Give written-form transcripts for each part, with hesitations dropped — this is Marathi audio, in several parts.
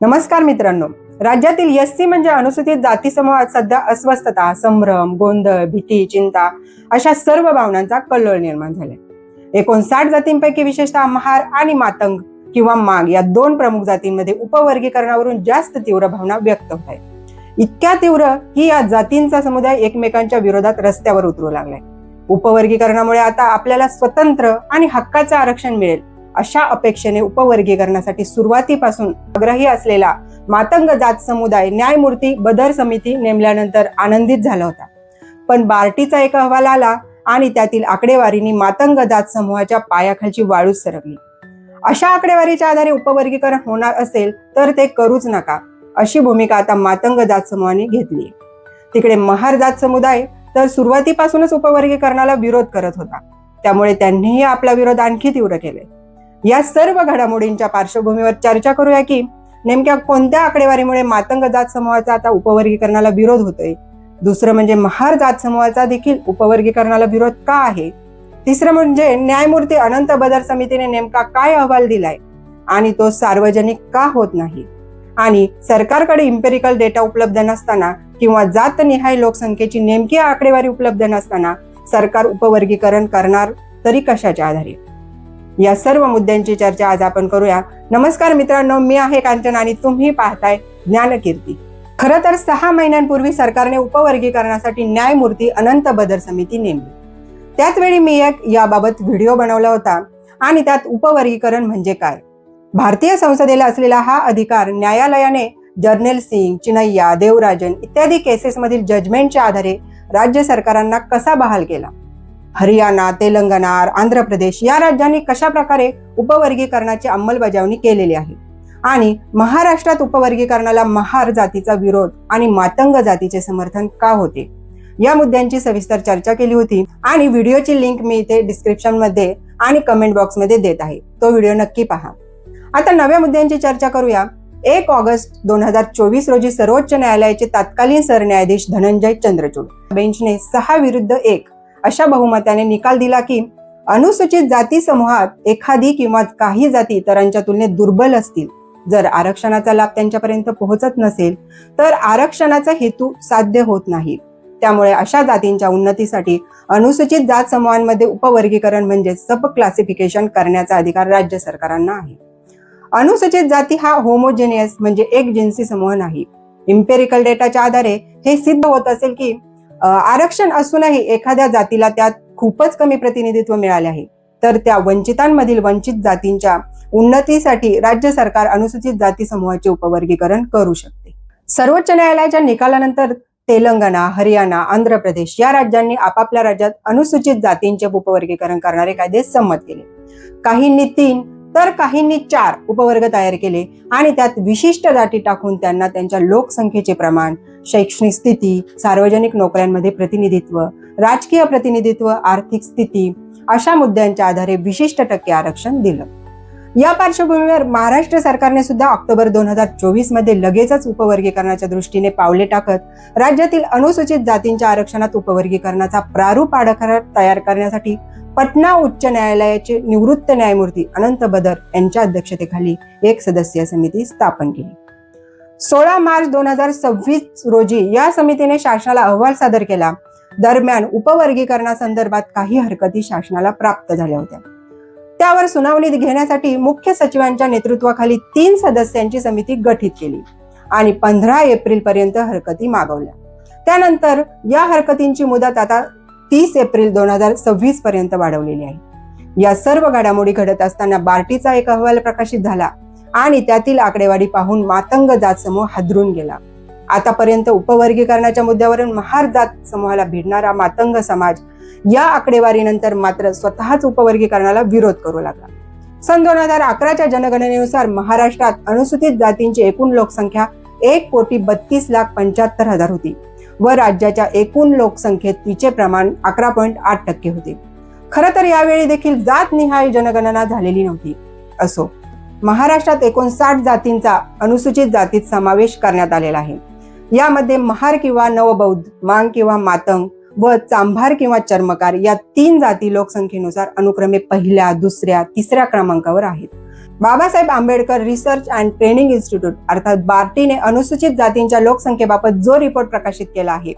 नमस्कार मित्रांनो, राज्यातील एससी म्हणजे अनुसूचित जाती समूहात सध्या अस्वस्थता, संभ्रम, गोंधळ, भीती, चिंता अशा सर्व भावनांचा कल्लोळ निर्माण झालाय. 59 जातींपैकी विशेषतः महार आणि मातंग किंवा माग या दोन प्रमुख जातींमध्ये उपवर्गीकरणावरून जास्त तीव्र भावना व्यक्त होत आहेत. इतक्या तीव्र की या जातींचा समुदाय एकमेकांच्या विरोधात रस्त्यावर उतरू लागलाय. उपवर्गीकरणामुळे आता आपल्याला स्वतंत्र आणि हक्काचं आरक्षण मिळेल अशा अपेक्षेने उपवर्गीकरणासाठी सुरुवातीपासून आग्रही असलेला मातंग जात समुदाय न्यायमूर्ती बदर समिती नेमल्यानंतर आनंदित झाला होता. पण बार्टीचा एक अहवाल आला आणि त्यातील आकडेवारीनी मातंग जात समूहाच्या पायाखालची वाळूच सरकली. अशा आकडेवारीच्या आधारे उपवर्गीकरण होणार असेल तर ते करूच नका, अशी भूमिका आता मातंग जात समूहाने घेतली. तिकडे महार जात समुदाय तर सुरुवातीपासूनच उपवर्गीकरणाला विरोध करत होता, त्यामुळे त्यांनीही आपला विरोध आणखी तीव्र केले. या सर्व घडामोडींच्या पार्श्वभूमीवर चर्चा करूया की नेमक्या कोणत्या आकडेवारीमुळे मातंग जात समूहाचा आता उपवर्गीकरणाला विरोध होतोय. दुसरं म्हणजे महार जात समूहाचा देखील उपवर्गीकरणाला विरोध का आहे. तिसरं म्हणजे न्यायमूर्ती अनंत बदर समितीने नेमका काय अहवाल दिलाय आणि तो सार्वजनिक का होत नाही. आणि सरकारकडे इम्पेरिकल डेटा उपलब्ध नसताना किंवा जातनिहाय लोकसंख्येची नेमकी आकडेवारी उपलब्ध नसताना सरकार उपवर्गीकरण करणार तरी कशाच्या आधारे. या सर्व मुद्द्यांची चर्चा आज आपण करूया. नमस्कार मित्रांनो, मी आहे कांचन आणि तुम्ही पाहताय ज्ञानकीर्ती. खरं तर 6 महिन्यांपूर्वी सरकारने उपवर्गीकरणासाठी न्यायमूर्ती अनंत बदर समिती नेमली. त्याच वेळी मी एक याबाबत व्हिडिओ बनवला होता आणि त्यात उपवर्गीकरण म्हणजे काय, भारतीय संसदेला असलेला हा अधिकार न्यायालयाने जर्नेल सिंग, चिनैया, देवराजन इत्यादी केसेसमधील जजमेंटच्या आधारे राज्य सरकारांना कसा बहाल केला. हरियाणा, तेलंगणा, आंध्र प्रदेश या राज्यांनी कशा प्रकारे उपवर्गीकरणाची अंमलबजावणी केलेली आहे आणि महाराष्ट्रात उपवर्गीकरणाला महार जातीचा विरोध आणि मातंग जातीचे समर्थन का होते, या मुद्द्यांची सविस्तर चर्चा केली होती आणि व्हिडिओची लिंक मी इथे डिस्क्रिप्शन मध्ये आणि कमेंट बॉक्स मध्ये देत आहे. तो व्हिडिओ नक्की पहा. आता नव्या मुद्द्यांची चर्चा करूया. 1 ऑगस्ट 2024 रोजी सर्वोच्च न्यायालयाचे तत्कालीन सरन्यायाधीश धनंजय चंद्रचूड बेंचने 6-1 अशा बहुमताने निकाल दिला की अनुसूचित जाती समूहात एखादी किंवा काही जाती इतरांच्या तुलनेत दुर्बल असतील, जर आरक्षणाचा लाभ त्यांच्यापर्यंत पोहोचत नसेल तर आरक्षणाचा हेतू साध्य होत नाही. त्यामुळे अशा जातींच्या उन्नतीसाठी अनुसूचित जात समूहांमध्ये उपवर्गीकरण म्हणजे सब क्लासिफिकेशन करण्याचा अधिकार राज्य सरकारांना आहे. अनुसूचित जाती हा होमोजेनियस म्हणजे एक जिन्सी समूह नाही. इम्पेरिकल डेटाच्या आधारे हे सिद्ध होत असेल की आरक्षण असूनही एखाद्या जातीला त्यात खूपच कमी प्रतिनिधित्व मिळाले आहे, तर त्या वंचितांमधील वंचित जातींच्या उन्नतीसाठी राज्य सरकार अनुसूचित जाती समूहाचे उपवर्गीकरण करू शकते. सर्वोच्च न्यायालयाच्या निकालानंतर तेलंगणा, हरियाणा, आंध्र प्रदेश या राज्यांनी आपापल्या राज्यात अनुसूचित जातींचे उपवर्गीकरण करणारे कायदे संमत केले. काहींनी 3 तर काहींनी 4 उपवर्ग तयार केले आणि त्यात विशिष्ट जाती टाकून त्यांना त्यांच्या लोकसंख्येचे प्रमाण, शैक्षणिक स्थिती, सार्वजनिक नोकऱ्यांमध्ये प्रतिनिधित्व, राजकीय प्रतिनिधित्व, आर्थिक स्थिती अशा मुद्द्यांच्या आधारे विशिष्ट टक्के आरक्षण दिलं. या पार्श्वभूमीवर महाराष्ट्र सरकारने सुद्धा ऑक्टोबर 2024 मध्ये लगेचच उपवर्गीकरणाच्या दृष्टीने पावले टाकत राज्यातील अनुसूचित जातींच्या आरक्षणात उपवर्गीकरणाचा प्रारूप आराखडा तयार करण्यासाठी पटना उच्च न्यायालयाचे निवृत्त न्यायमूर्ती अनंत बदर यांच्या अध्यक्षतेखाली एक सदस्यीय समिती स्थापन केली. 16 मार्च 2026 रोजी या समितीने शासनाला अहवाल सादर केला. दरम्यान उपवर्गीकरणासंदर्भात काही हरकती शासनाला प्राप्त झाल्या होत्या. त्यावर सुनावणी घेण्यासाठी मुख्य सचिवांच्या नेतृत्वाखाली 3 सदस्यांची समिती गठीत केली आणि 15 एप्रिल पर्यंत हरकती मागवल्या. त्यानंतर या हरकतींची मुदत आता 30 एप्रिल 2026 पर्यंत वाढवलेली आहे. या सर्व घडामोडी घडत असताना बार्टीचा एक अहवाल प्रकाशित झाला आणि त्यातील आकडेवारी पाहून मातंग जात समूह हादरून गेला. आतापर्यंत उपवर्गीकरणाच्या मुद्द्यावरून महार जात समूहाला भिडणारा मातंग समाज या आकडेवारीनंतर मात्र स्वतःच उपवर्गीकरणाला विरोध करू लागला. सन 2011च्या जनगणनेनुसार महाराष्ट्रात अनुसूचित जातींची एकूण लोकसंख्या 1,32,75,000 होती व राज्याच्या एकूण लोकसंख्येत तिचे प्रमाण 11.8% होते. खरं तर यावेळी देखील जातनिहाय जनगणना झालेली नव्हती. असो, महाराष्ट्रात 59 जातींचा अनुसूचित जातीत समावेश करण्यात आलेला आहे. यामध्ये महार किंवा नवबौद्ध, मांग किंवा मातंग व चांभार किंवा चर्मकार या 3 जाती लोकसंख्येनुसार अनुक्रमे पहिल्या, दुसऱ्या, तिसऱ्या क्रमांकावर आहेत. Babasaheb Ambedkar research and training institute अर्थात बार्टीने अनुसूचित जातींच्या लोकसंख्येबाबत जो रिपोर्ट प्रकाशित केला आहे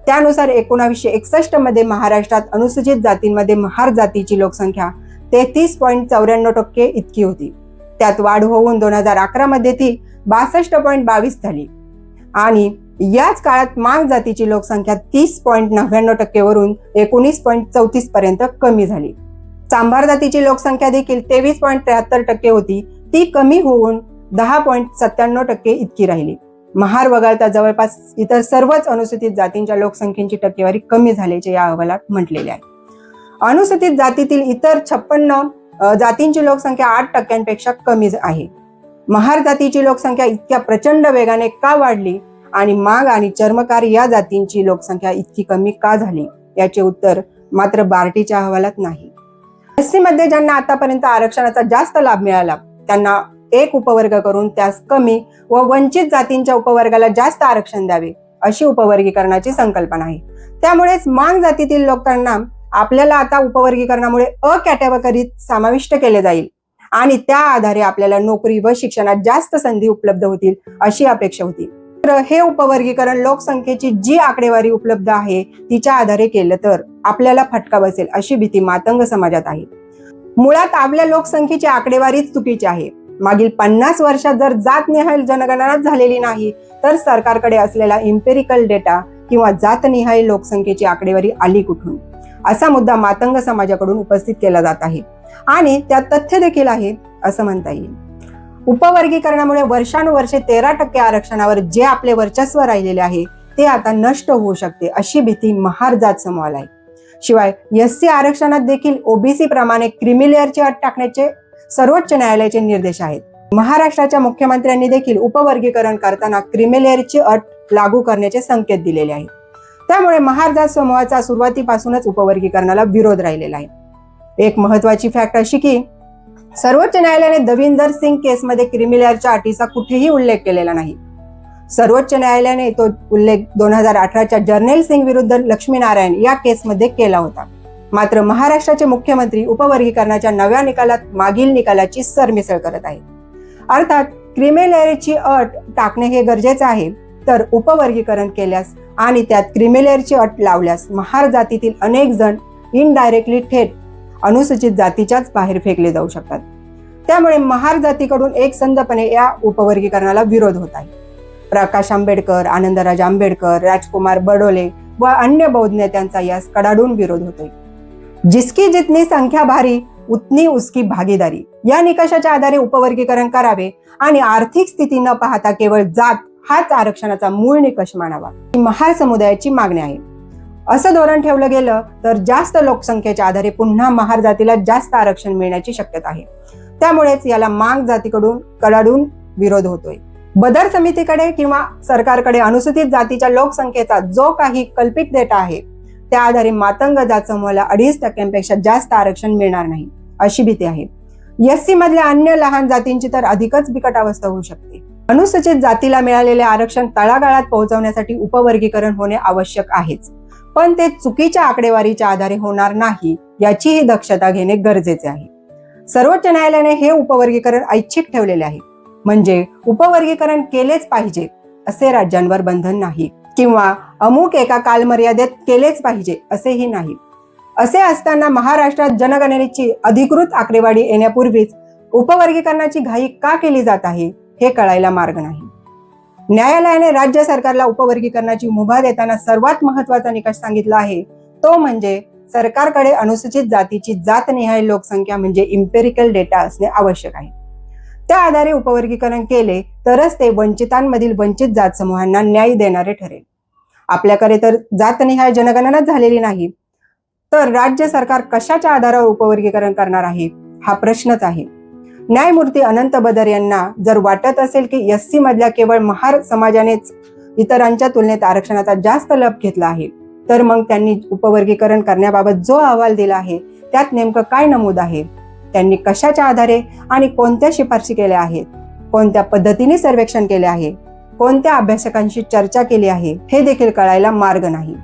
त्यानुसार 1961 मध्ये महाराष्ट्रात अनुसूचित जातींमध्ये महार जातीची लोकसंख्या 33.94% इतकी होती. त्यात वाढ होऊन 2011 मध्ये ती 62.22 झाली आणि याच काळात मांग जातीची लोकसंख्या 30.99% वरून 19.34 पर्यंत कमी झाली. चांभार जातीची लोकसंख्या देखील 23.73% होती, ती कमी होऊन 10.97% इतकी राहिली. महार वगळता जवळपास इतर सर्वच अनुसूचित जातींच्या लोकसंख्येची टक्केवारी कमी झाल्याचे या अहवालात म्हटलेले आहे. अनुसूचित जातीतील इतर 56 जातींची लोकसंख्या 8% कमी आहे. महार जातीची लोकसंख्या इतक्या प्रचंड वेगाने का वाढली आणि मांग आणि चर्मकार या जातींची लोकसंख्या इतकी कमी का झाली याचे उत्तर मात्र बार्टीच्या अहवालात नाही. एससी मध्ये ज्यांना आतापर्यंत आरक्षणाचा जास्त लाभ मिळाला त्यांना एक उपवर्ग करून त्यास कमी व वंचित जातींच्या उपवर्गाला जास्त आरक्षण द्यावे अशी उपवर्गीकरणाची संकल्पना आहे. त्यामुळेच मांग जातीतील लोकांना आपल्याला आता उपवर्गीकरणामुळे अ कॅटेगरीत समाविष्ट केले जाईल आणि त्या आधारे आपल्याला नोकरी व शिक्षणात जास्त संधी उपलब्ध होतील अशी अपेक्षा होती. तर हे उपवर्गीकरण लोकसंख्येची जी आकडेवारी उपलब्ध आहे तिच्या आधारे केलं तर आपल्याला फटका बसेल अशी भीती मातंग समाजात आहे. मुळात आपल्या लोकसंख्येची आकडेवारीच चुकीची आहे. मागील 50 वर्षात जर जातनिहाय जनगणनाच झालेली नाही तर सरकारकडे असलेला इम्पेरिकल डेटा किंवा जातनिहाय लोकसंख्येची आकडेवारी आली कुठून असा मुद्दा मातंग समाजाकडून उपस्थित केला जात आहे आणि त्यात तथ्य देखील आहे असं म्हणता येईल. उपवर्गीकरणामुळे वर्षानुवर्षे 13% आरक्षणावर जे आपले वर्चस्व राहिलेले आहे ते आता नष्ट होऊ शकते अशी भीती महार जात समूहाला आहे. शिवाय एससी आरक्षणात देखील ओबीसी प्रमाणे क्रिमिलेअरची अट टाकण्याचे सर्वोच्च न्यायालयाचे निर्देश आहेत. महाराष्ट्राच्या मुख्यमंत्र्यांनी देखील उपवर्गीकरण करताना क्रिमिलेअरची अट लागू करण्याचे संकेत दिलेले आहेत. त्यामुळे महार जात समूहाचा सुरुवातीपासूनच उपवर्गीकरणाला विरोध राहिलेला आहे. एक महत्वाची फॅक्ट अशी की सर्वोच्च न्यायालयाने दविंदर सिंग केसमध्ये क्रिमिलेअरच्या अटीचा कुठेही उल्लेख केलेला नाही. सर्वोच्च न्यायालयाने तो उल्लेख 2018च्या जर्नेल सिंग विरुद्ध लक्ष्मीनारायण या केसमध्ये केला होता. मात्र महाराष्ट्राचे मुख्यमंत्री उपवर्गीकरणाच्या नव्या निकालात मागील निकालाची सरमिसळ करत आहेत. अर्थात क्रिमिलेअरची अट टाकणे हे गरजेचे आहे तर उपवर्गीकरण केल्यास आणि त्यात क्रिमिलेअरची अट लावल्यास महार जातीतील अनेक जण इनडायरेक्टली थेट अनुसूचित जातीच्याच बाहेर फेकले जाऊ शकतात. त्यामुळे महार जातीकडून एक संधपणे या उपवर्गीकरणाला विरोध होत आहे. प्रकाश आंबेडकर, आनंदराज आंबेडकर, राजकुमार बडोले व अन्य बौद्ध नेत्यांचा यास कडाडून विरोध होतोय. जिसकी जितनी संख्या भारी उतनी उसकी भागीदारी या निकषाच्या आधारे उपवर्गीकरण करावे आणि आर्थिक स्थिती न पाहता केवळ जात हाच आरक्षणाचा मूळ निकष मानावा ही महार समुदायाची मागणी आहे. असं धोरण ठेवलं गेलं तर जास्त लोकसंख्येच्या आधारे पुन्हा महार जातीला जास्त आरक्षण मिळण्याची शक्यता आहे. त्यामुळेच याला मांग जातीकडून कडाडून विरोध होतोय. बदर समितीकडे किंवा सरकारकडे अनुसूचित जातीच्या लोकसंख्येचा जो काही कल्पित डेटा आहे त्या आधारे मातंग जात समूहाला 2.5% जास्त आरक्षण मिळणार नाही अशी भीती आहे. एससी मधल्या अन्य लहान जातींची तर अधिकच बिकट अवस्था होऊ शकते. अनुसूचित जातीला मिळालेले आरक्षण तळागाळात पोहोचवण्यासाठी उपवर्गीकरण होणे आवश्यक आहेच, पण ते चुकीच्या आकडेवारीच्या आधारे होणार नाही याचीही दक्षता घेणे गरजेचे आहे. सर्वोच्च न्यायालयाने हे उपवर्गीकरण ऐच्छिक ठेवलेले आहे. म्हणजे उपवर्गीकरण केलेच पाहिजे असे राज्यांवर बंधन नाही किंवा अमुक एका कालमर्यादेत केलेच पाहिजे असेही नाही. असे असताना महाराष्ट्रात जनगणनेची अधिकृत आकडेवारी येण्यापूर्वीच उपवर्गीकरणाची घाई का केली जात आहे हे कळायला मार्ग नाही. न्यायालयाने राज्य सरकारला उपवर्गीकरणाची मुभा देताना सर्वात महत्वाचा निकष सांगितला आहे तो म्हणजे सरकारकडे अनुसूचित जातीची जातनिहाय लोकसंख्या म्हणजे इम्पेरिकल डेटा असणे आवश्यक आहे. त्या आधारे उपवर्गीकरण केले तरच ते वंचितांमधील वंचित जात समूहांना न्याय देणारे ठरेल. आपल्याकडे तर जातनिहाय जनगणनाच झालेली नाही तर राज्य सरकार कशाच्या आधारावर उपवर्गीकरण करणार आहे हा प्रश्नच आहे. न्यायमूर्ती अनंत बदर यांना जर वाटत असेल की एससी मधल्या केवळ महार समाजानेच इतरांच्या तुलनेत आरक्षणाचा जास्त लाभ घेतला आहे तर मग त्यांनी उपवर्गीकरण करण्याबाबत जो अहवाल दिला आहे त्यात नेमकं काय नमूद आहे, त्यांनी कशाच्या आधारे आणि कोणत्या शिफारशी केल्या आहेत, कोणत्या पद्धतीने सर्वेक्षण केले आहे, कोणत्या अभ्यासकांशी चर्चा केली आहे हे देखील कळायला मार्ग नाही.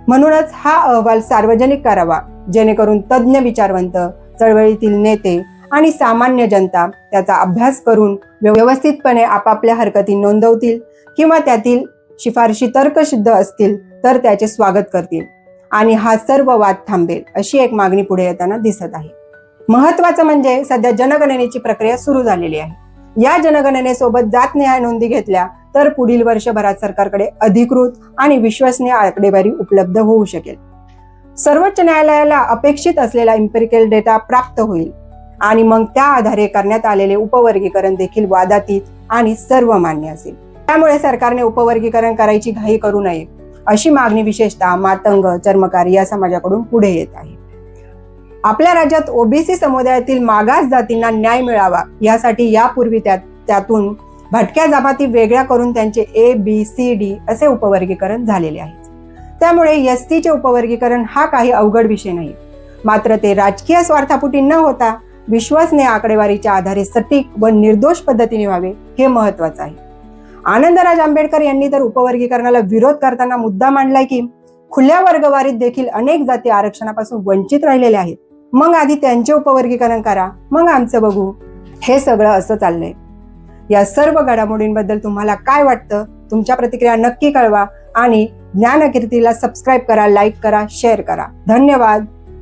म्हणूनच हा अहवाल सार्वजनिक करावा जेणेकरून तज्ज्ञ विचारवंत, चळवळीतील नेते आणि सामान्य जनता त्याचा अभ्यास करून व्यवस्थितपणे आपापल्या हरकती नोंदवतील किंवा त्यातील शिफारशी तर्कशुद्ध असतील तर त्याचे स्वागत करतील आणि हा सर्व वाद थांबेल अशी एक मागणी पुढे येताना दिसत आहे. महत्वाचं म्हणजे सध्या जनगणनेची प्रक्रिया सुरू झालेली आहे. या जनगणनेसोबत जातनिहाय नोंदी घेतल्या तर पुढील वर्षभरात सरकारकडे अधिकृत आणि विश्वसनीय आकडेवारी उपलब्ध होऊ शकेल. सर्वोच्च न्यायालयाला अपेक्षित असलेला इम्पेरिकल डेटा प्राप्त होईल आणि मग त्या आधारे करण्यात आलेले उपवर्गीकरण देखील वादातीत आणि सर्वमान्य असेल. त्यामुळे सरकारने उपवर्गीकरण करायची घाई करू नये अशी मागणी विशेषतः मातंग, चर्मकार या समाजाकडून पुढे येत आहे. आपल्या राज्यात ओबीसी समुदायातील मागास जातींना न्याय मिळावा यासाठी यापूर्वी त्यातून भटक्या जमाती वेगळ्या करून त्यांचे ABCD असे उपवर्गीकरण झालेले आहे. त्यामुळे एसटीचे उपवर्गीकरण हा काही अवघड विषय नाही. मात्र ते राजकीय स्वार्थापोटी न होता विश्वसनीय आकडेवारीच्या आधारे सटीक व निर्दोष पद्धतीने व्हावे हे महत्वाचं आहे. आनंदराज आंबेडकर यांनी तर उपवर्गीकरणाला विरोध करताना मुद्दा मांडलाय की खुल्या वर्गवारीत देखील अनेक जाती आरक्षणापासून वंचित राहिलेल्या आहेत. मग आधी त्यांचे उपवर्गीकरण करा, मग आमचं बघू. हे सगळं असं चाललंय. या सर्व घडामोडींबद्दल तुम्हाला काय वाटतं? तुमच्या प्रतिक्रिया नक्की कळवा आणि ज्ञानकीर्तीला सबस्क्राईब करा, लाईक करा, शेअर करा. धन्यवाद.